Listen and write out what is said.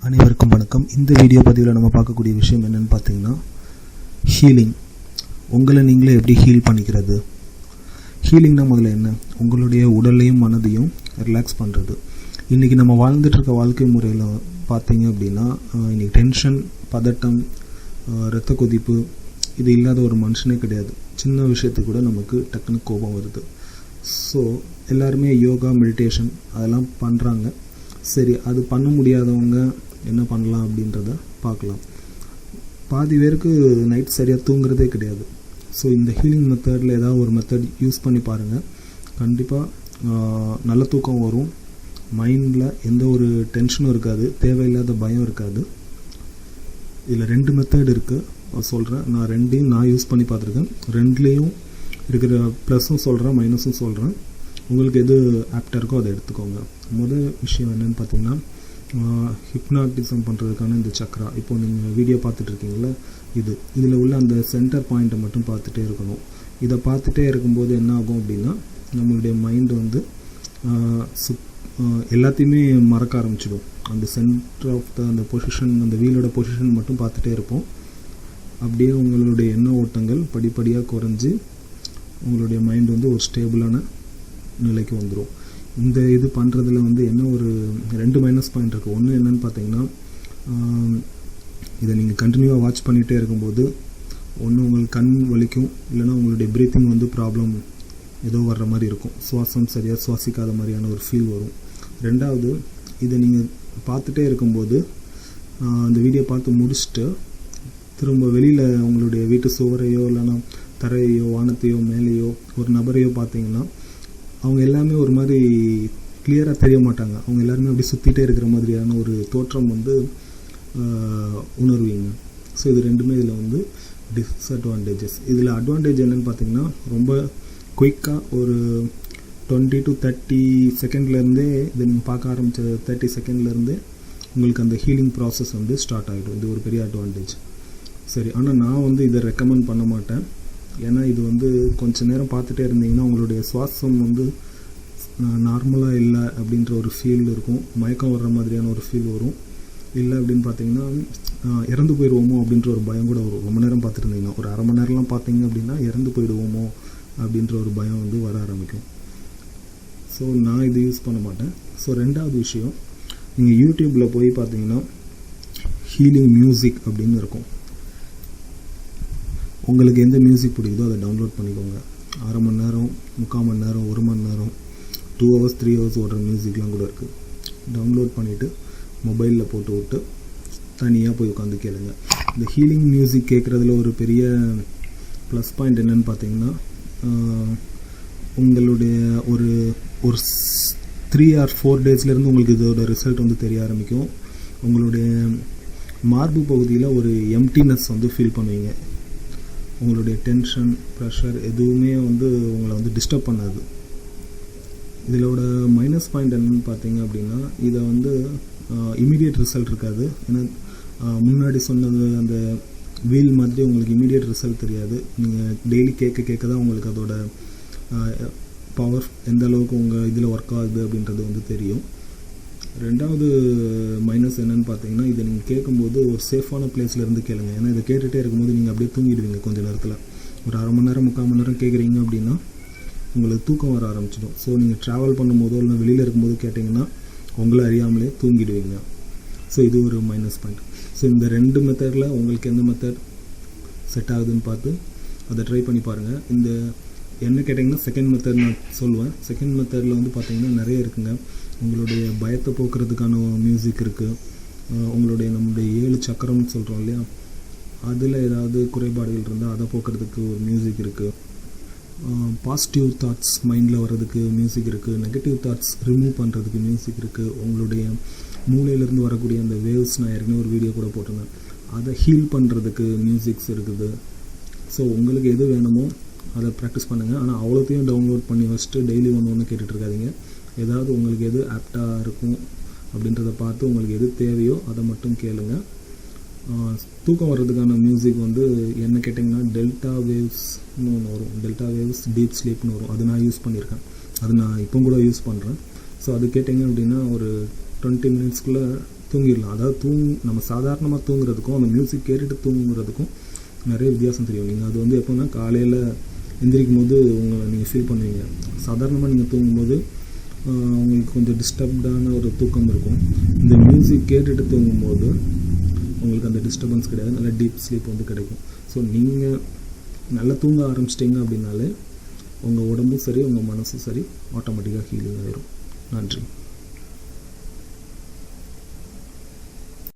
அனைவருக்கும் வணக்கம். இந்த வீடியோ பதிவில் நம்ம பார்க்கக்கூடிய விஷயம் என்னென்னு பார்த்தீங்கன்னா ஹீலிங். உங்களை நீங்களே எப்படி ஹீல் பண்ணிக்கிறது. ஹீலிங்னா முதல்ல என்ன, உங்களுடைய உடலையும் மனதையும் ரிலாக்ஸ் பண்ணுறது. இன்றைக்கி நம்ம வாழ்ந்துட்டுருக்க வாழ்க்கை முறையில் பார்த்தீங்க அப்படின்னா இன்றைக்கி டென்ஷன், பதட்டம், இரத்த கொதிப்பு இது இல்லாத ஒரு மனுஷனே கிடையாது. சின்ன விஷயத்துக்கு கூட நமக்கு டக்குன்னு கோபம் வருது. ஸோ எல்லாருமே யோகா, மெடிடேஷன் அதெல்லாம் பண்ணுறாங்க. சரி, அது பண்ண முடியாதவங்க என்ன பண்ணலாம் அப்படின்றத பார்க்கலாம். பாதி பேருக்கு நைட் சரியாக தூங்குறதே கிடையாது. ஸோ இந்த ஹீலிங் மெத்தடில் ஏதாவது ஒரு மெத்தட் யூஸ் பண்ணி பாருங்கள். கண்டிப்பாக நல்ல தூக்கம் வரும். மைண்டில் எந்த ஒரு டென்ஷனும் இருக்காது, தேவையில்லாத பயம் இருக்காது. இதில் 2 மெத்தட் இருக்குது சொல்கிறேன். நான் ரெண்டையும் யூஸ் பண்ணி பார்த்துருக்கேன். ரெண்டுலேயும் இருக்கிற ப்ளஸும் சொல்கிறேன், மைனஸும் சொல்கிறேன். உங்களுக்கு எது ஆப்டாக இருக்கோ அதை எடுத்துக்கோங்க. முதல் விஷயம் என்னென்னு பார்த்தீங்கன்னா ஹிப்னாட்டிசம் பண்ணுறதுக்கான இந்த சக்ரா. இப்போது நீங்கள் வீடியோ பார்த்துட்ருக்கீங்களா, இதில் உள்ள அந்த சென்டர் பாயிண்ட்டை மட்டும் பார்த்துட்டே இருக்கணும். இதை பார்த்துட்டே இருக்கும்போது என்ன ஆகும் அப்படின்னா நம்மளுடைய மைண்டு வந்து எல்லாத்தையுமே மறக்க ஆரம்பிச்சிடும். அந்த சென்டர் ஆஃப் அந்த பொசிஷன், அந்த வீலோட பொசிஷன் மட்டும் பார்த்துட்டே இருப்போம். அப்படியே உங்களுடைய எண்ண ஓட்டங்கள் படிப்படியாக குறைஞ்சி உங்களுடைய மைண்ட் வந்து ஒரு ஸ்டேபிளான நிலைக்கு வந்துடும். இந்த இது பண்ணுறதுல வந்து என்ன ஒரு 2 மைனஸ் பாயிண்ட் இருக்குது. ஒன்று என்னென்னு பார்த்தீங்கன்னா இதை நீங்கள் கண்டினியூவாக வாட்ச் பண்ணிகிட்டே இருக்கும்போது ஒன்று உங்களுக்கு கண் வலிக்கும், இல்லைனா உங்களுடைய ப்ரீத்திங் வந்து ப்ராப்ளம் ஏதோ வர்ற மாதிரி இருக்கும். சுவாசம் சரியாக சுவாசிக்காத மாதிரியான ஒரு ஃபீல் வரும். ரெண்டாவது, இதை நீங்கள் பார்த்துட்டே இருக்கும்போது அந்த வீடியோ பார்த்து முடிச்சுட்டு திரும்ப வெளியில் உங்களுடைய வீட்டு சுவரையோ இல்லைனா தரையோ வானத்தையோ மேலேயோ ஒரு நபரையோ பார்த்தீங்கன்னா அவங்க எல்லாமே ஒரு மாதிரி கிளியராக தெரிய மாட்டாங்க. அவங்க எல்லாருமே அப்படி சுற்றிட்டே இருக்கிற மாதிரியான ஒரு தோற்றம் வந்து உணர்வீங்க. ஸோ இது ரெண்டுமே இதில் வந்து டிஸ்அட்வான்டேஜஸ். இதில் அட்வான்டேஜ் என்னென்னு பார்த்தீங்கன்னா ரொம்ப குயிக்காக ஒரு 20 to 30 செகண்ட்லேருந்தே இதை நீங்கள் பார்க்க ஆரம்பித்த 30 செகண்ட்லேருந்தே உங்களுக்கு அந்த ஹீலிங் ப்ராசஸ் வந்து ஸ்டார்ட் ஆகிடும். இது ஒரு பெரிய அட்வான்டேஜ். சரி, ஆனால் நான் வந்து இதை ரெக்கமெண்ட் பண்ண மாட்டேன். ஏன்னா இது வந்து கொஞ்சம் நேரம் பார்த்துட்டே இருந்தீங்கன்னா உங்களுடைய சுவாசம் வந்து நார்மலாக இல்லை அப்படின்ற ஒரு ஃபீல் இருக்கும். மயக்கம் வர்ற மாதிரியான ஒரு ஃபீல் வரும். இல்லை அப்படின்னு பார்த்தீங்கன்னா இறந்து போயிடுவோமோ அப்படின்ற ஒரு பயம் கூட வரும். ரொம்ப நேரம் பார்த்துருந்தீங்கன்னா ஒரு அரை மணி நேரம்லாம் பார்த்தீங்க அப்படின்னா இறந்து போயிடுவோமோ அப்படின்ற ஒரு பயம் வந்து வர ஆரம்பிக்கும். ஸோ நான் இது யூஸ் பண்ண மாட்டேன். ஸோ ரெண்டாவது விஷயம், நீங்கள் யூடியூப்பில் போய் பார்த்தீங்கன்னா ஹீலிங் மியூசிக் அப்படின்னு இருக்கும். உங்களுக்கு எந்த மியூசிக் பிடிக்குதோ அதை டவுன்லோட் பண்ணிக்கோங்க. அரை மணி நேரம், 3/4 மணி நேரம், 1 மணி நேரம், 2 hours 3 hours ஓடுற மியூசிக்லாம் கூட இருக்குது. டவுன்லோட் பண்ணிவிட்டு மொபைலில் போட்டு விட்டு தனியாக போய் உட்காந்து கேளுங்க. இந்த ஹீலிங் மியூசிக் கேட்குறதுல ஒரு பெரிய ப்ளஸ் பாயிண்ட் என்னென்னு பார்த்தீங்கன்னா உங்களுடைய ஒரு 3 or 4 டேஸ்லேருந்து உங்களுக்கு இதோட ரிசல்ட் வந்து தெரிய ஆரம்பிக்கும். உங்களுடைய மார்பு பகுதியில் ஒரு எம்டினஸ் வந்து ஃபீல் பண்ணுவீங்க. உங்களுடைய டென்ஷன், ப்ரெஷர் எதுவுமே வந்து உங்களை வந்து டிஸ்டர்ப் பண்ணாது. இதோட மைனஸ் பாயிண்ட் என்னென்னு பார்த்தீங்க அப்படின்னா இதை வந்து இமீடியட் ரிசல்ட் இருக்காது. ஏன்னா முன்னாடி சொன்னது அந்த வீல் மாதிரி உங்களுக்கு இமீடியட் ரிசல்ட் தெரியாது. நீங்கள் டெய்லி கேட்க தான் உங்களுக்கு அதோட பவர் எந்த அளவுக்கு உங்கள் இதில் ஒர்க் ஆகுது அப்படின்றது வந்து தெரியும். ரெண்டாவது மைனஸ் என்னென்னு பார்த்தீங்கன்னா இதை நீங்கள் கேட்கும்போது ஒரு சேஃபான பிளேஸ்லேருந்து கேளுங்க. ஏன்னா இதை கேட்டுகிட்டே இருக்கும்போது நீங்கள் அப்படியே தூங்கிடுவீங்க. கொஞ்சம் நேரத்தில் ஒரு அரை மணி நேரம், 3/4 மணி நேரம் கேட்குறீங்க அப்படின்னா உங்களுக்கு தூக்கம் வர ஆரம்பிச்சிடும். ஸோ நீங்கள் ட்ராவல் பண்ணும்போதோ இல்லை வெளியில் இருக்கும்போது கேட்டிங்கன்னா உங்களை அறியாமலே தூங்கிடுவீங்க. ஸோ இது ஒரு மைனஸ் பாயிண்ட். ஸோ இந்த 2 மெத்தடில் உங்களுக்கு எந்த மெத்தட் செட் ஆகுதுன்னு பார்த்து அதை ட்ரை பண்ணி பாருங்கள். இந்த என்ன கேட்டிங்கன்னா செகண்ட் மெத்தட் நான் சொல்லுவேன். செகண்ட் மெத்தடில் வந்து பார்த்திங்கன்னா நிறைய இருக்குங்க. உங்களுடைய பயத்தை போக்குறதுக்கான மியூசிக் இருக்குது. நம்மளுடைய 7 சக்கரம்னு சொல்கிறோம் இல்லையா, அதில் ஏதாவது குறைபாடுகள் இருந்தால் அதை போக்குறதுக்கு ஒரு மியூசிக் இருக்குது. பாசிட்டிவ் தாட்ஸ் மைண்டில் வர்றதுக்கு மியூசிக் இருக்குது. நெகட்டிவ் தாட்ஸ் ரிமூவ் பண்ணுறதுக்கு மியூசிக் இருக்குது. உங்களுடைய மூளையிலேருந்து வரக்கூடிய அந்த வேவ்ஸ் நான் ஏற்கனவே ஒரு வீடியோ கூட போட்டிருந்தேன், அதை ஹீல் பண்ணுறதுக்கு மியூசிக்ஸ் இருக்குது. ஸோ உங்களுக்கு எது வேணுமோ அதை ப்ராக்டிஸ் பண்ணுங்கள். ஆனால் அவ்வளோத்தையும் டவுன்லோட் பண்ணி வச்சுட்டு டெய்லி ஒன்று கேட்டுட்ருக்காதீங்க. ஏதாவது உங்களுக்கு எது ஆப்டாக இருக்கும் அப்படின்றத பார்த்து உங்களுக்கு எது தேவையோ அதை மட்டும் கேளுங்க. தூக்கம் வர்றதுக்கான மியூசிக் வந்து என்ன கேட்டிங்கன்னா டெல்டா வேவ்ஸ்னு ஒன்று வரும். டெல்டா வேவ்ஸ் டீப் ஸ்லீப்னு வரும். அது நான் யூஸ் பண்ணியிருக்கேன். அது நான் இப்போ கூட யூஸ் பண்ணுறேன். ஸோ அது கேட்டிங்க அப்படின்னா ஒரு 20 minutesக்குள்ளே தூங்கிடலாம். அதாவது நம்ம சாதாரணமாக தூங்குறதுக்கும் அந்த மியூசிக் கேட்டுட்டு தூங்குறதுக்கும் நிறைய வித்தியாசம் தெரியும். நீங்கள் அது வந்து எப்போன்னா காலையில் எந்திரிக்கும் போது நீங்கள் ஃபீல் பண்ணுவீங்க. சாதாரணமாக நீங்கள் தூங்கும்போது உங்களுக்கு கொஞ்சம் டிஸ்டர்ப்டான ஒரு தூக்கம் இருக்கும். இந்த மியூசிக் கேட்டுட்டு தூங்கும்போது உங்களுக்கு அந்த டிஸ்டர்பன்ஸ் கிடையாது, நல்ல டீப் ஸ்லீப் வந்து கிடைக்கும். ஸோ நீங்கள் நல்லா தூங்க ஆரம்பிச்சிட்டிங்க அப்படின்னாலே உங்கள் உடம்பும் சரி உங்கள் மனசும் சரி ஆட்டோமேட்டிக்காக ஹீலிங் ஆயிரும். நன்றி.